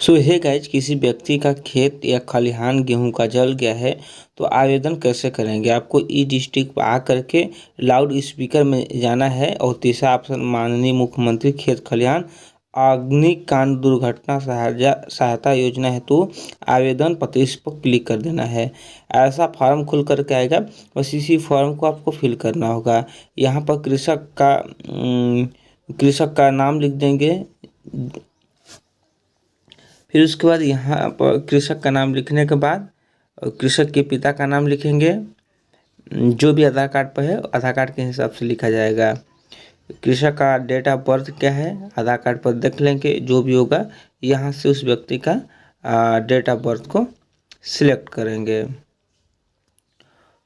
सो hey guys, किसी व्यक्ति का खेत या खलिहान गेहूं का जल गया है तो आवेदन कैसे करेंगे। आपको ई डिस्ट्रिक्ट आ करके लाउड स्पीकर में जाना है और तीसरा ऑप्शन माननीय मुख्यमंत्री खेत खलिहान अग्निकांड दुर्घटना सहायता योजना हेतु आवेदन पत्र, इस पर क्लिक कर देना है। ऐसा फॉर्म खुल करके आएगा, बस इसी फॉर्म को आपको फिल करना होगा। यहाँ पर कृषक का नाम लिख देंगे। फिर उसके बाद यहाँ पर कृषक का नाम लिखने के बाद कृषक के पिता का नाम लिखेंगे, जो भी आधार कार्ड पर है आधार कार्ड के हिसाब से लिखा जाएगा। कृषक का डेट ऑफ बर्थ क्या है आधार कार्ड पर देख लेंगे, जो भी होगा यहाँ से उस व्यक्ति का डेट ऑफ बर्थ को सिलेक्ट करेंगे।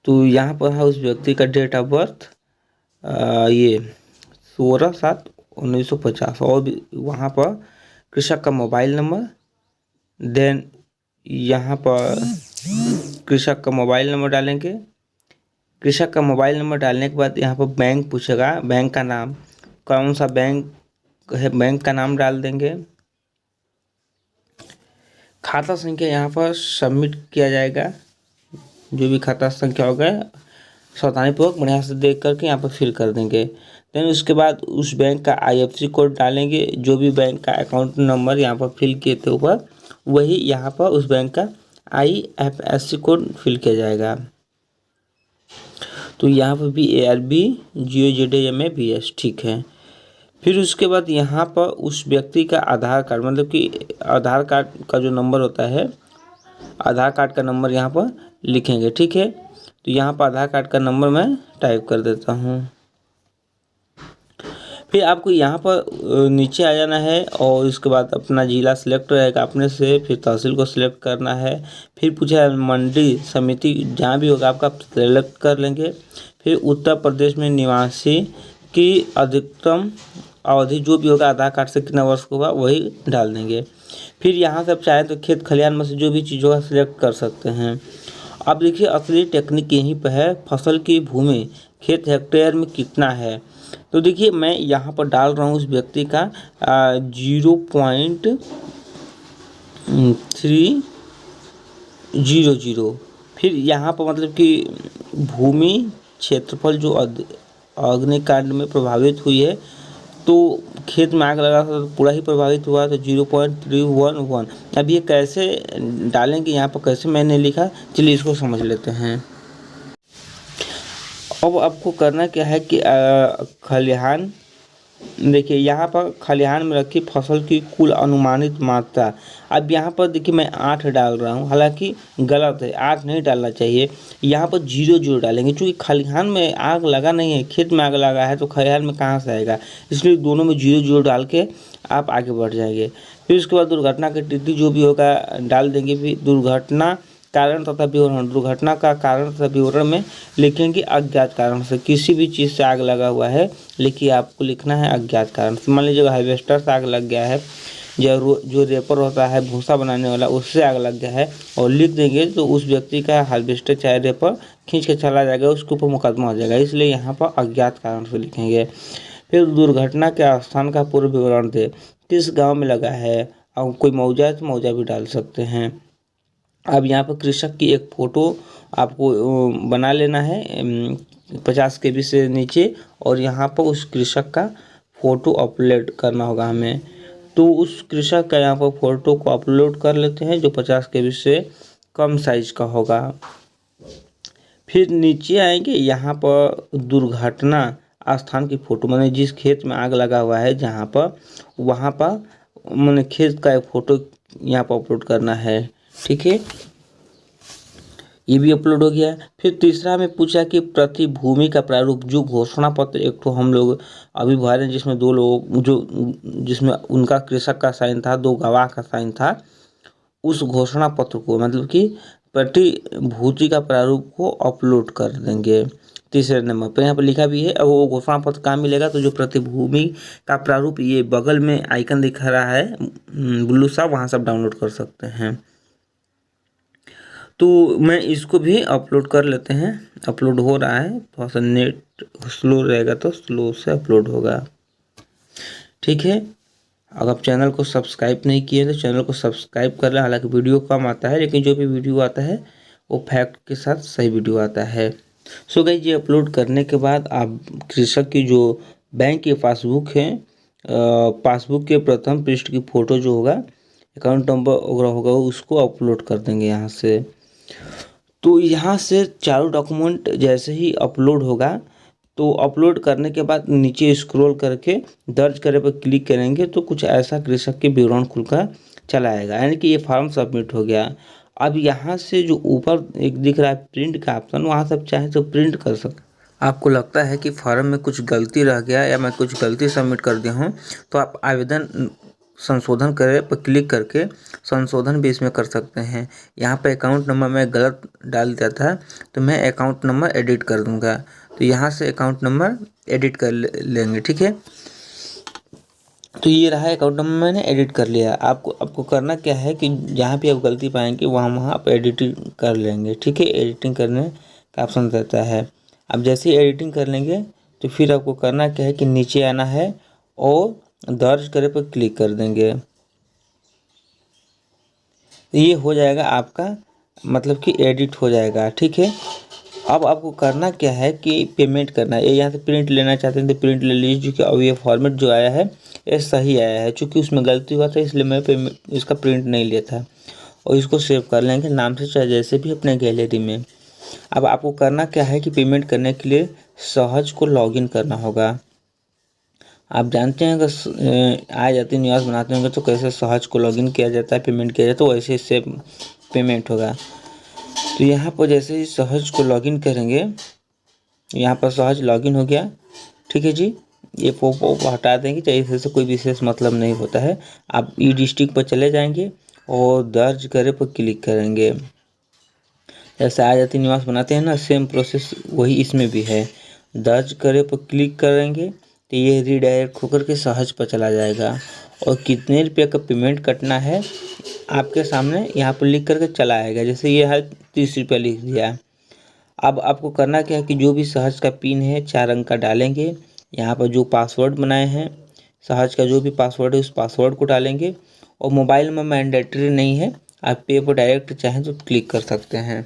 तो यहाँ पर है उस व्यक्ति का डेट ऑफ बर्थ ये 16/7/1950 और भी वहाँ पर कृषक का मोबाइल नंबर, देन यहाँ पर कृषक का मोबाइल नंबर डालेंगे। कृषक का मोबाइल नंबर डालने के बाद यहाँ पर बैंक पूछेगा, बैंक का नाम कौन सा बैंक है, बैंक का नाम डाल देंगे। खाता संख्या यहाँ पर सबमिट किया जाएगा, जो भी खाता संख्या होगा सावधानीपूर्वक बढ़िया से देख करके यहाँ पर फिल कर देंगे। देन उसके बाद उस बैंक का IFSC कोड डालेंगे, जो भी बैंक का अकाउंट नंबर यहाँ पर फिल किए थे ऊपर, वही यहाँ पर उस बैंक का IFSC कोड फिल किया जाएगा। तो यहाँ पर BARB0ZAMABS ठीक है। फिर उसके बाद यहाँ पर उस व्यक्ति का आधार कार्ड, मतलब कि आधार कार्ड का जो नंबर होता है आधार कार्ड का नंबर यहाँ पर लिखेंगे, ठीक है। तो यहाँ पर आधार कार्ड का नंबर मैं टाइप कर देता हूँ। फिर आपको यहाँ पर नीचे आ जाना है और इसके बाद अपना ज़िला सिलेक्ट रहेगा अपने से, फिर तहसील को सिलेक्ट करना है। फिर पूछा है मंडी समिति, जहाँ भी होगा आपका सिलेक्ट कर लेंगे। फिर उत्तर प्रदेश में निवासी की अधिकतम अवधि जो भी होगा आधार कार्ड से कितना वर्ष का होगा वही डाल देंगे। फिर यहाँ से आप चाहें तो खेत खलिहान में से जो भी चीज़ होगा सिलेक्ट कर सकते हैं। अब देखिए असली टेक्निक यहीं पर है, फसल की भूमि खेत हेक्टेयर में कितना है। तो देखिए मैं यहाँ पर डाल रहा हूँ उस व्यक्ति का 0.300। फिर यहाँ पर मतलब कि भूमि क्षेत्रफल जो अग्निकांड में प्रभावित हुई है, तो खेत में आग लगा था तो पूरा ही प्रभावित हुआ, तो 0.311। अब ये कैसे डालेंगे, यहाँ पर कैसे मैंने लिखा, चलिए इसको समझ लेते हैं। अब आपको करना क्या है कि खलिहान, देखिए यहाँ पर खलिहान में रखी फसल की कुल अनुमानित मात्रा। अब यहाँ पर देखिए मैं 8 डाल रहा हूँ, हालांकि गलत है, 8 नहीं डालना चाहिए। यहाँ पर 0 डालेंगे, क्योंकि खलिहान में आग लगा नहीं है, खेत में आग लगा है तो खलिहान में कहाँ से आएगा, इसलिए दोनों में 0 डाल के आप आगे बढ़ जाएंगे। फिर उसके बाद दुर्घटना की तिथि जो भी होगा डाल देंगे। फिर दुर्घटना कारण तथा विवरण, दुर्घटना का कारण तथा विवरण में लिखेंगे अज्ञात कारण से। किसी भी चीज़ से आग लगा हुआ है, लिखिए आपको लिखना है अज्ञात कारण से। मान लीजिए हार्वेस्टर से आग लग गया है, जो रेपर होता है भूसा बनाने वाला, उससे आग लग गया है और लिख देंगे तो उस व्यक्ति का हार्वेस्टर चाहे रेपर खींच के चला जाएगा, उसके ऊपर मुकदमा हो जाएगा, इसलिए यहाँ पर अज्ञात कारण से लिखेंगे। फिर दुर्घटना के स्थान का पूर्व विवरण दे, किस गाँव में लगा है, और कोई मौजा है तो मौजा भी डाल सकते हैं। अब यहाँ पर कृषक की एक फ़ोटो आपको बना लेना है 50 KB से नीचे, और यहाँ पर उस कृषक का फ़ोटो अपलोड करना होगा हमें। तो उस कृषक का यहाँ पर फ़ोटो को अपलोड कर लेते हैं जो 50 KB से कम साइज का होगा। फिर नीचे आएंगे, यहाँ पर दुर्घटना स्थान की फ़ोटो, मैंने जिस खेत में आग लगा हुआ है जहाँ पर, वहाँ पर मैंने खेत का एक फ़ोटो यहाँ पर अपलोड करना है, ठीक है। ये भी अपलोड हो गया। फिर तीसरा में पूछा कि प्रतिभूमि का प्रारूप, जो घोषणा पत्र एक तो हम लोग अभी भरे हैं जिसमें 2 लोग जिसमें उनका कृषक का साइन था, 2 गवाह का साइन था, उस घोषणा पत्र को मतलब कि प्रतिभूति का प्रारूप को अपलोड कर देंगे तीसरे नंबर पर। यहाँ पर लिखा भी है। अब वो घोषणा पत्र कहाँ मिलेगा, तो जो प्रतिभूमि का प्रारूप ये बगल में आइकन दिखा रहा है ब्लू सा, वहाँ से आप डाउनलोड कर सकते हैं। तो मैं इसको भी अपलोड कर लेते हैं, अपलोड हो रहा है, थोड़ा सा नेट स्लो रहेगा तो स्लो से अपलोड होगा, ठीक है। अगर आप चैनल को सब्सक्राइब नहीं किए तो चैनल को सब्सक्राइब कर लें। हालांकि वीडियो कम आता है, लेकिन जो भी वीडियो आता है वो फैक्ट के साथ सही वीडियो आता है। सो गाइस, ये अपलोड करने के बाद आप कृषक की जो बैंक की पासबुक है, पासबुक के प्रथम पृष्ठ की फ़ोटो जो होगा, अकाउंट नंबर वगैरह होगा, उसको अपलोड कर देंगे यहाँ से। तो यहाँ से चारों डॉक्यूमेंट जैसे ही अपलोड होगा, तो अपलोड करने के बाद नीचे स्क्रॉल करके दर्ज करे पर क्लिक करेंगे तो कुछ ऐसा कृषक के विवरण खुलकर चला आएगा, यानी कि ये फॉर्म सबमिट हो गया। अब यहाँ से जो ऊपर एक दिख रहा है प्रिंट का ऑप्शन, वहाँ से आप चाहें तो प्रिंट कर सकते। आपको लगता है कि फॉर्म में कुछ गलती रह गया या मैं कुछ गलती सबमिट कर दिया हूँ, तो आप आवेदन संशोधन करें पर क्लिक करके संशोधन भी इसमें कर सकते हैं। यहाँ पे अकाउंट नंबर मैं गलत डाल दिया था, तो मैं अकाउंट नंबर एडिट कर दूँगा। तो यहाँ से अकाउंट नंबर एडिट कर लेंगे, ठीक है। तो ये रहा अकाउंट नंबर, मैंने एडिट कर लिया। आपको करना क्या है कि जहाँ भी आप गलती पाएंगे वहाँ आप एडिटिंग कर लेंगे, ठीक है। एडिटिंग करने का ऑप्शन रहता है। अब जैसे ही एडिटिंग कर लेंगे तो फिर आपको करना क्या है कि नीचे आना है और दर्ज करे पर क्लिक कर देंगे। ये हो जाएगा आपका, मतलब कि एडिट हो जाएगा, ठीक है। अब आपको करना क्या है कि पेमेंट करना है। ये यहाँ से प्रिंट लेना चाहते हैं तो प्रिंट ले लीजिए, क्योंकि अब ये फॉर्मेट जो आया है ये सही आया है। चूँकि उसमें गलती हुआ था इसलिए मैं पेमेंट इसका प्रिंट नहीं लिया था। और इसको सेव कर लेंगे नाम से, चाहे जैसे भी अपने गैलरी में। अब आपको करना क्या है कि पेमेंट करने के लिए सहज को लॉगिन करना होगा। आप जानते हैं अगर आ जाती निवास बनाते होंगे तो कैसे सहज को लॉगिन किया जाता है, पेमेंट किया जाता है, तो वैसे इससे पेमेंट होगा। तो यहाँ पर जैसे ही सहज को लॉगिन करेंगे, यहाँ पर सहज लॉगिन हो गया, ठीक है जी। ये पॉपअप हटा देंगे, चाहे इससे कोई विशेष मतलब नहीं होता है। आप ई डिस्ट्रिक्ट पर चले जाएंगे और दर्ज करे पर क्लिक करेंगे। जैसे आ जाती निवास बनाते हैं ना, सेम प्रोसेस वही इसमें भी है। दर्ज करे पर क्लिक करेंगे तो ये रीडायरेक्ट होकर के सहज पर चला जाएगा। और कितने रुपये का पेमेंट कटना है आपके सामने यहाँ पर लिख करके चला आएगा। जैसे ये है 30 रुपया लिख दिया। अब आपको करना क्या है कि जो भी सहज का पिन है 4 अंक का डालेंगे। यहाँ पर जो पासवर्ड बनाए हैं सहज का, जो भी पासवर्ड है उस पासवर्ड को डालेंगे। और मोबाइल में मैंडेटरी नहीं है, आप पे पर डायरेक्ट चाहें तो क्लिक कर सकते हैं।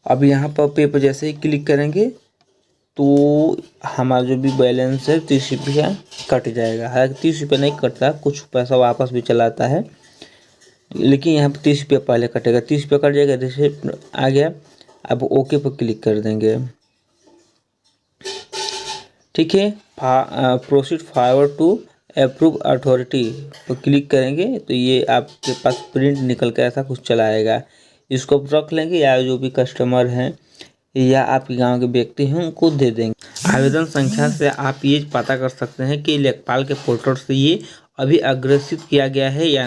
अब यहाँ पर पे पर जैसे ही क्लिक करेंगे तो हमारा जो भी बैलेंस है 30 रुपया कट जाएगा। हालांकि 30 रुपया नहीं कटता, कुछ पैसा वापस भी चला आता है, लेकिन यहाँ पर 30 रुपया पहले कटेगा। 30 रुपया कट जाएगा, रिसिप्ट आ गया। अब ओके पर क्लिक कर देंगे, ठीक है। Proceed forward to approve authority पर क्लिक करेंगे तो ये आपके पास प्रिंट निकल के ऐसा कुछ चला आएगा। इसको आप रख लेंगे या जो भी कस्टमर हैं या आपके गांव के व्यक्ति हैं उनको दे देंगे। आवेदन संख्या से आप ये पता कर सकते हैं कि लेखपाल के पोर्टल से ये अभी अग्रेसित किया गया है या